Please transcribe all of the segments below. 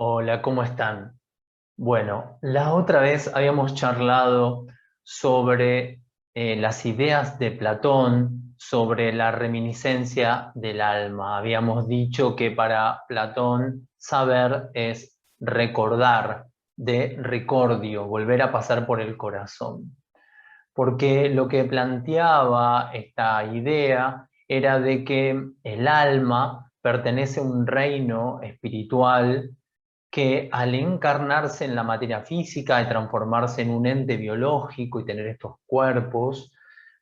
Hola, ¿cómo están? Bueno, la otra vez habíamos charlado sobre las ideas de Platón, sobre la reminiscencia del alma. Habíamos dicho que para Platón saber es recordar, de recordio, volver a pasar por el corazón. Porque lo que planteaba esta idea era de que el alma pertenece a un reino espiritual que al encarnarse en la materia física y transformarse en un ente biológico y tener estos cuerpos,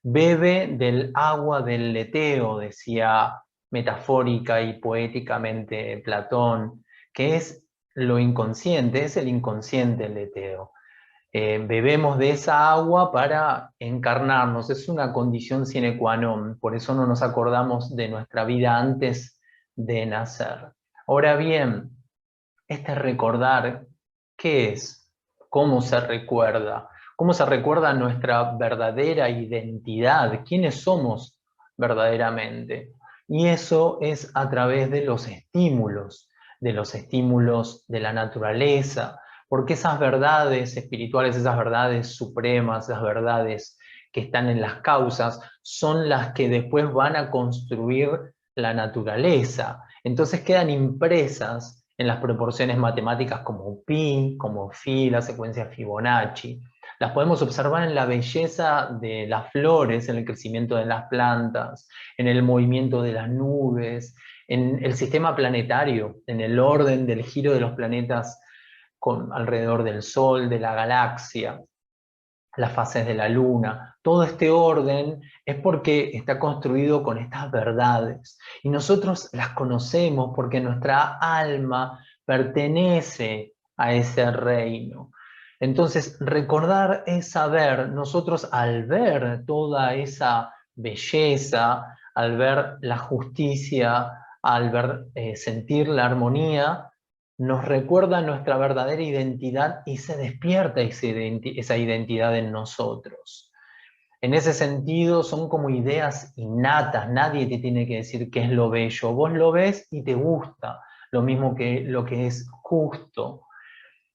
bebe del agua del leteo, decía metafórica y poéticamente Platón, que es lo inconsciente, es el inconsciente el leteo. Bebemos de esa agua para encarnarnos, es una condición sine qua non, por eso no nos acordamos de nuestra vida antes de nacer. Ahora bien, este recordar, ¿qué es? ¿Cómo se recuerda? ¿Cómo se recuerda nuestra verdadera identidad? ¿Quiénes somos verdaderamente? Y eso es a través de los estímulos de la naturaleza, porque esas verdades espirituales, esas verdades supremas, esas verdades que están en las causas, son las que después van a construir la naturaleza. Entonces quedan impresas en las proporciones matemáticas como pi, como phi, la secuencia Fibonacci. Las podemos observar en la belleza de las flores, en el crecimiento de las plantas, en el movimiento de las nubes, en el sistema planetario, en el orden del giro de los planetas alrededor del Sol, de la galaxia, las fases de la luna. Todo este orden es porque está construido con estas verdades. Y nosotros las conocemos porque nuestra alma pertenece a ese reino. Entonces, recordar es saber, nosotros al ver toda esa belleza, al ver la justicia, al ver, sentir la armonía, nos recuerda nuestra verdadera identidad y se despierta esa identidad en nosotros. En ese sentido, son como ideas innatas, nadie te tiene que decir qué es lo bello, vos lo ves y te gusta, lo mismo que lo que es justo.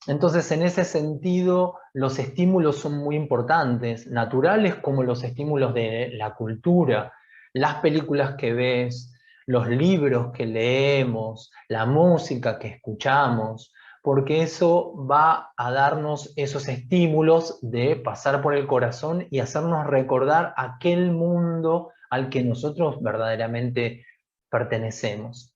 Entonces, en ese sentido, los estímulos son muy importantes, naturales como los estímulos de la cultura, las películas que ves, los libros que leemos, la música que escuchamos, porque eso va a darnos esos estímulos de pasar por el corazón y hacernos recordar aquel mundo al que nosotros verdaderamente pertenecemos.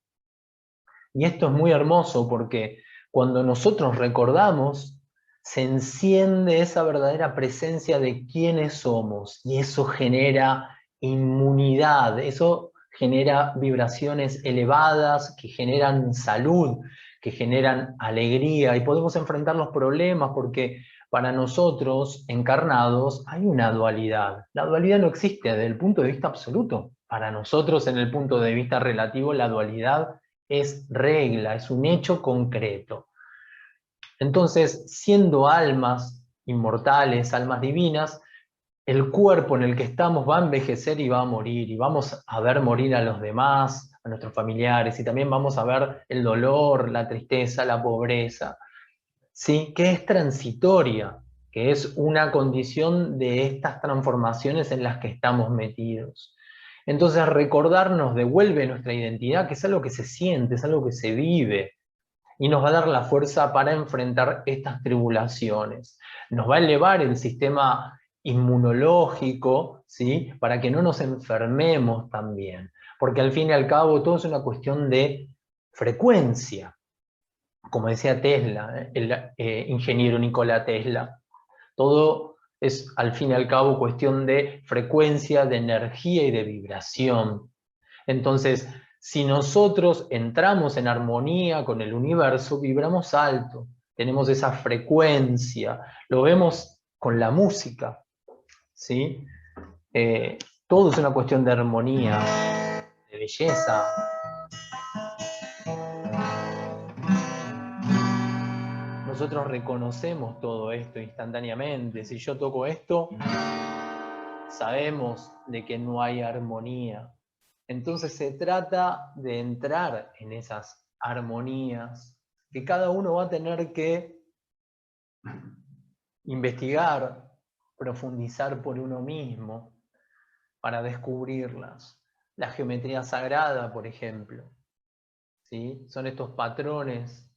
Y esto es muy hermoso porque cuando nosotros recordamos, se enciende esa verdadera presencia de quiénes somos y eso genera inmunidad, eso genera vibraciones elevadas que generan salud, que generan alegría y podemos enfrentar los problemas porque para nosotros encarnados hay una dualidad. La dualidad no existe desde el punto de vista absoluto. Para nosotros en el punto de vista relativo la dualidad es regla, es un hecho concreto. Entonces, siendo almas inmortales, almas divinas, el cuerpo en el que estamos va a envejecer y va a morir, y vamos a ver morir a los demás, a nuestros familiares, y también vamos a ver el dolor, la tristeza, la pobreza, ¿sí? Que es transitoria, que es una condición de estas transformaciones en las que estamos metidos. Entonces recordar nos devuelve nuestra identidad, que es algo que se siente, es algo que se vive, y nos va a dar la fuerza para enfrentar estas tribulaciones. Nos va a elevar el sistema inmunológico, ¿sí? Para que no nos enfermemos también, porque al fin y al cabo todo es una cuestión de frecuencia, como decía Tesla, el ingeniero Nikola Tesla. Todo es al fin y al cabo cuestión de frecuencia, de energía y de vibración. Entonces, si nosotros entramos en armonía con el universo, vibramos alto, tenemos esa frecuencia, lo vemos con la música, ¿sí? Eh, Todo es una cuestión de armonía, de belleza. Nosotros reconocemos todo esto instantáneamente. Si yo toco esto, sabemos de que no hay armonía. Entonces se trata de entrar en esas armonías que cada uno va a tener que investigar, profundizar por uno mismo para descubrirlas. La geometría sagrada, por ejemplo, ¿sí? Son estos patrones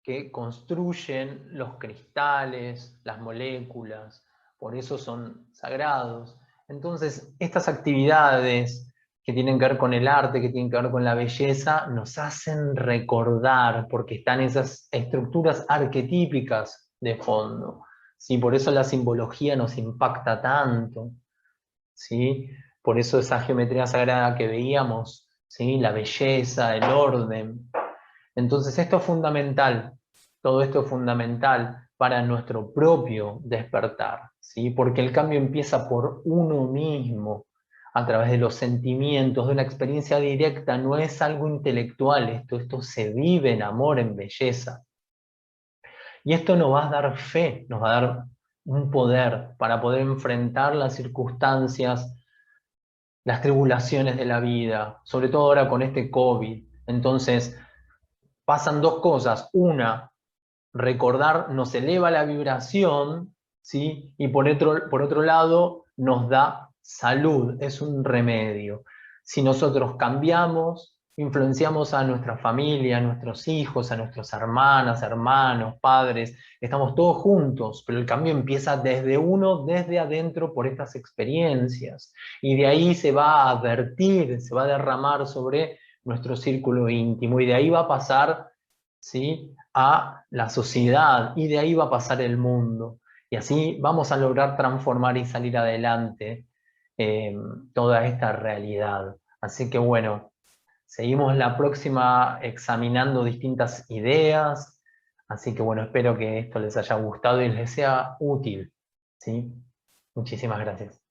que construyen los cristales, las moléculas, por eso son sagrados. Entonces, estas actividades que tienen que ver con el arte, que tienen que ver con la belleza, nos hacen recordar, porque están esas estructuras arquetípicas de fondo. ¿Sí? Por eso la simbología nos impacta tanto. ¿Sí? Por eso esa geometría sagrada que veíamos, ¿sí? La belleza, el orden. Entonces esto es fundamental, todo esto es fundamental para nuestro propio despertar, ¿sí? Porque el cambio empieza por uno mismo, a través de los sentimientos, de una experiencia directa, no es algo intelectual, esto se vive en amor, en belleza. Y esto nos va a dar fe, nos va a dar un poder para poder enfrentar las circunstancias, las tribulaciones de la vida, sobre todo ahora con este COVID. Entonces, pasan dos cosas. Una, recordar nos eleva la vibración, ¿sí? Y por otro lado nos da salud, es un remedio. Si nosotros cambiamos, influenciamos a nuestra familia, a nuestros hijos, a nuestras hermanas, hermanos, padres, estamos todos juntos, pero el cambio empieza desde uno, desde adentro, por estas experiencias. Y de ahí se va a vertir, se va a derramar sobre nuestro círculo íntimo, y de ahí va a pasar, ¿sí?, a la sociedad, y de ahí va a pasar el mundo. Y así vamos a lograr transformar y salir adelante toda esta realidad. Así que bueno, seguimos la próxima examinando distintas ideas. Así que bueno, espero que esto les haya gustado y les sea útil, ¿sí? Muchísimas gracias.